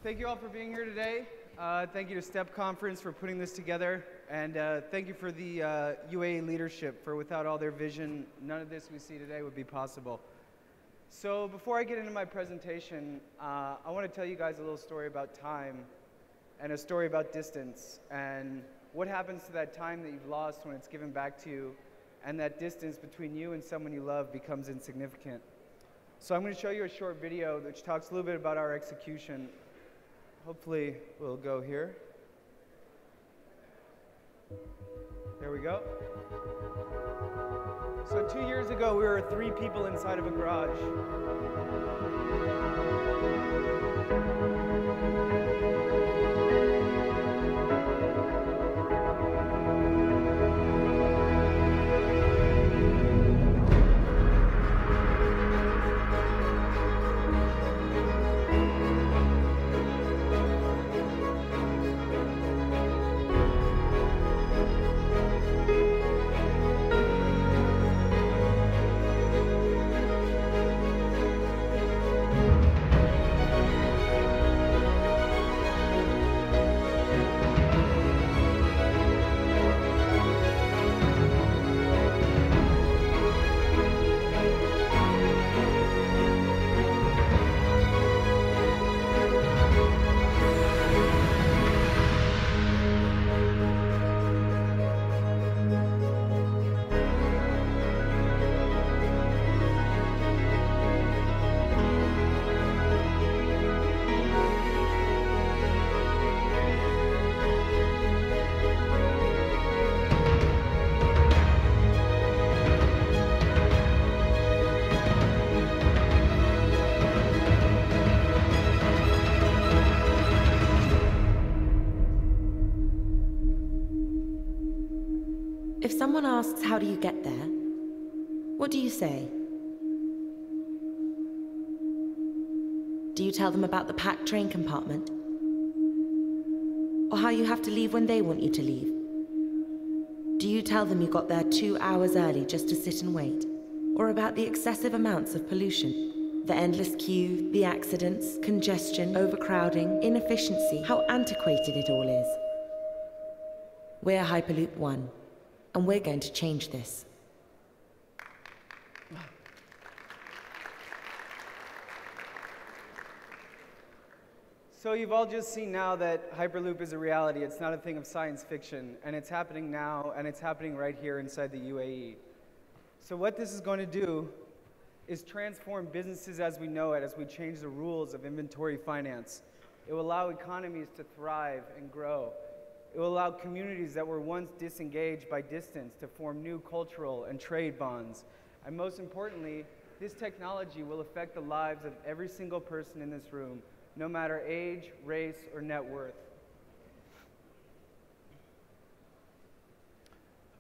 Thank you all for being here today. Thank you to STEP Conference for putting this together. And thank you for the UAE leadership, for without all their vision, none of this we see today would be possible. So before I get into my presentation, I want to tell you guys a little story about time and a story about distance and what happens to that time that you've lost when it's given back to you and that distance between you and someone you love becomes insignificant. So I'm going to show you a short video which talks a little bit about our execution. Hopefully we'll go here. There we go. So 2 years ago, we were 3 people inside of a garage. If someone asks, how do you get there? What do you say? Do you tell them about the packed train compartment? Or how you have to leave when they want you to leave? Do you tell them you got there 2 hours early just to sit and wait? Or about the excessive amounts of pollution? The endless queue, the accidents, congestion, overcrowding, inefficiency, how antiquated it all is. We're Hyperloop One. And we're going to change this. So you've all just seen now that Hyperloop is a reality. It's not a thing of science fiction. And it's happening now, and it's happening right here inside the UAE. So what this is going to do is transform businesses as we know it, as we change the rules of inventory finance. It will allow economies to thrive and grow. It will allow communities that were once disengaged by distance to form new cultural and trade bonds. And most importantly, this technology will affect the lives of every single person in this room, no matter age, race, or net worth.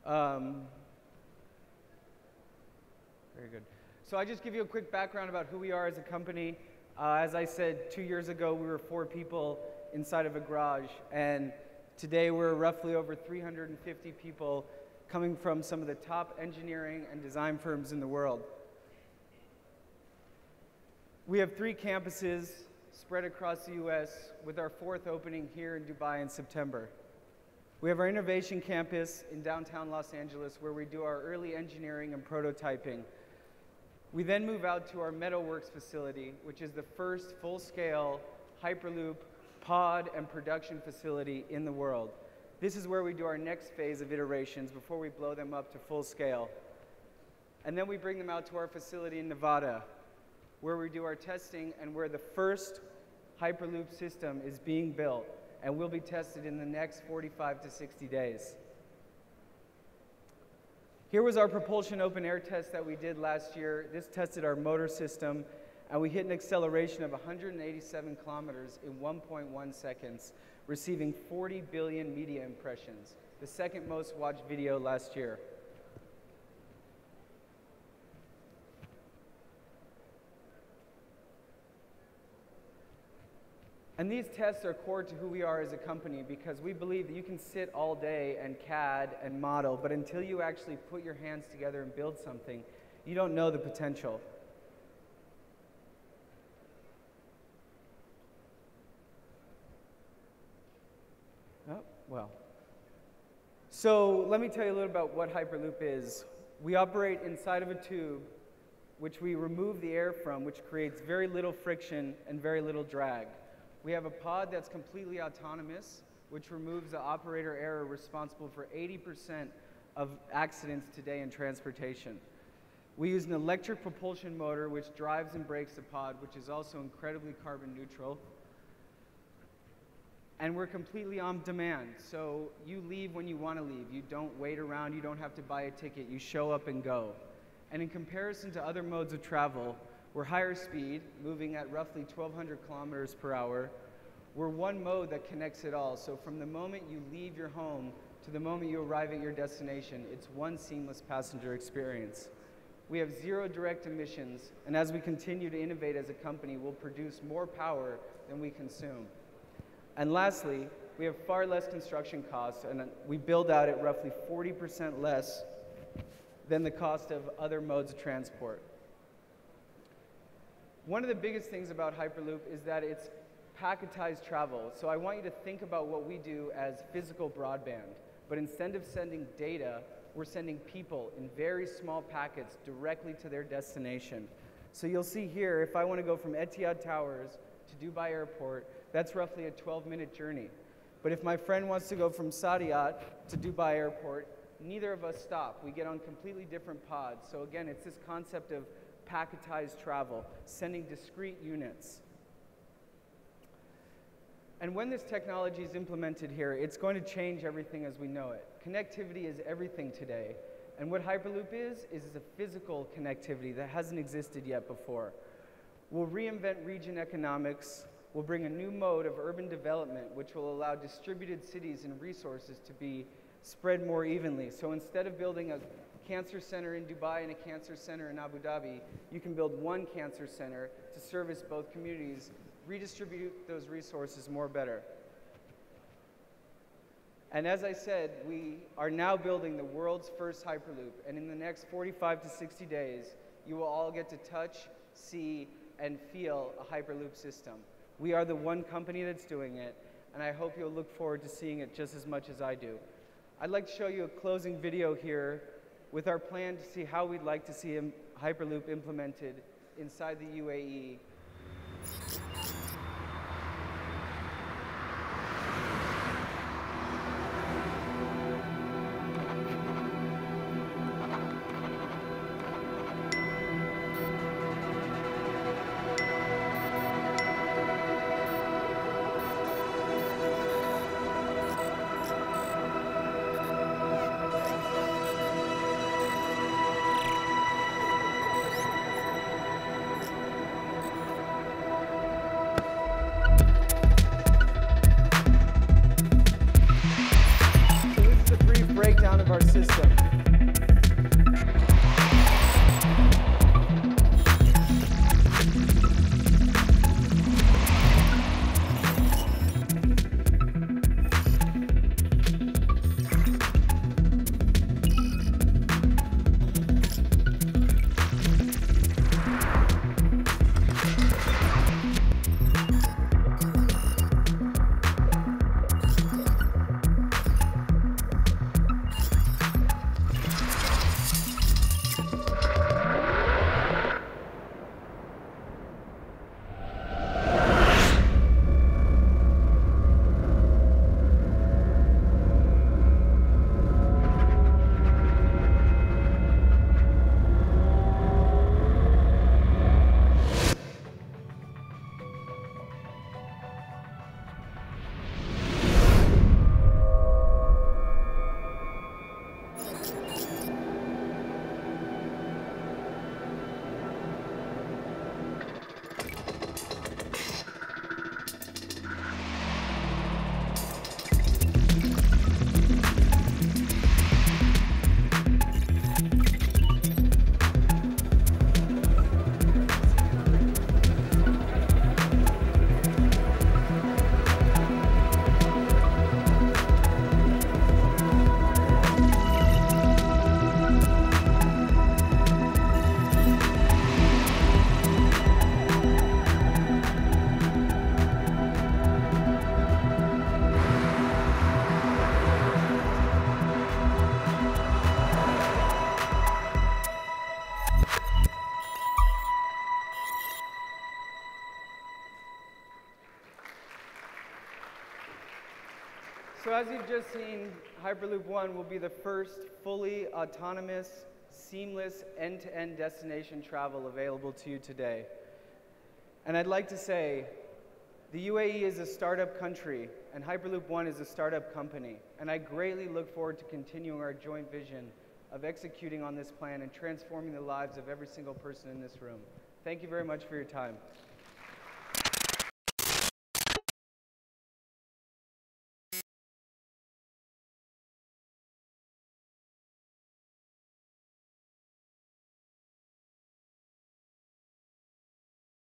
Very good. So I just give you a quick background about who we are as a company. As I said, 2 years ago, we were 4 people inside of a garage. And today, we're roughly over 350 people coming from some of the top engineering and design firms in the world. We have 3 campuses spread across the US, with our 4th opening here in Dubai in September. We have our innovation campus in downtown Los Angeles, where we do our early engineering and prototyping. We then move out to our Metalworks facility, which is the first full-scale Hyperloop pod and production facility in the world. This is where we do our next phase of iterations before we blow them up to full scale. And then we bring them out to our facility in Nevada, where we do our testing and where the first Hyperloop system is being built and will be tested in the next 45 to 60 days. Here was our Propulsion open air test that we did last year. This tested our motor system, and we hit an acceleration of 187 kilometers in 1.1 seconds, receiving 40 billion media impressions, the 2nd most watched video last year. And these tests are core to who we are as a company, because we believe that you can sit all day and CAD and model, but until you actually put your hands together and build something, you don't know the potential. Oh, well. So let me tell you a little about what Hyperloop is. We operate inside of a tube, which we remove the air from, which creates very little friction and very little drag. We have a pod that's completely autonomous, which removes the operator error responsible for 80% of accidents today in transportation. We use an electric propulsion motor which drives and brakes the pod, which is also incredibly carbon neutral. And we're completely on demand, so you leave when you want to leave. You don't wait around, you don't have to buy a ticket, you show up and go. And in comparison to other modes of travel, we're higher speed, moving at roughly 1,200 kilometers per hour. We're one mode that connects it all, so from the moment you leave your home to the moment you arrive at your destination, it's one seamless passenger experience. We have zero direct emissions, and as we continue to innovate as a company, we'll produce more power than we consume. And lastly, we have far less construction costs, and we build out at roughly 40% less than the cost of other modes of transport. One of the biggest things about Hyperloop is that it's packetized travel. So I want you to think about what we do as physical broadband, but instead of sending data, we're sending people in very small packets directly to their destination. So you'll see here, if I want to go from Etihad Towers to Dubai Airport, that's roughly a 12-minute journey. But if my friend wants to go from Saadiyat to Dubai Airport, neither of us stop. We get on completely different pods. So again, it's this concept of packetized travel, sending discrete units. And when this technology is implemented here, it's going to change everything as we know it. Connectivity is everything today. And what Hyperloop is a physical connectivity that hasn't existed yet before. We'll reinvent region economics. We'll bring a new mode of urban development, which will allow distributed cities and resources to be spread more evenly. So instead of building a cancer center in Dubai and a cancer center in Abu Dhabi, you can build one cancer center to service both communities, redistribute those resources more better. And as I said, we are now building the world's first Hyperloop, and in the next 45 to 60 days, you will all get to touch, see, and feel a Hyperloop system. We are the one company that's doing it, and I hope you'll look forward to seeing it just as much as I do. I'd like to show you a closing video here with our plan to see how we'd like to see Hyperloop implemented inside the UAE. So as you've just seen, Hyperloop 1 will be the first fully autonomous, seamless, end-to-end destination travel available to you today. And I'd like to say, the UAE is a startup country, and Hyperloop 1 is a startup company. And I greatly look forward to continuing our joint vision of executing on this plan and transforming the lives of every single person in this room. Thank you very much for your time.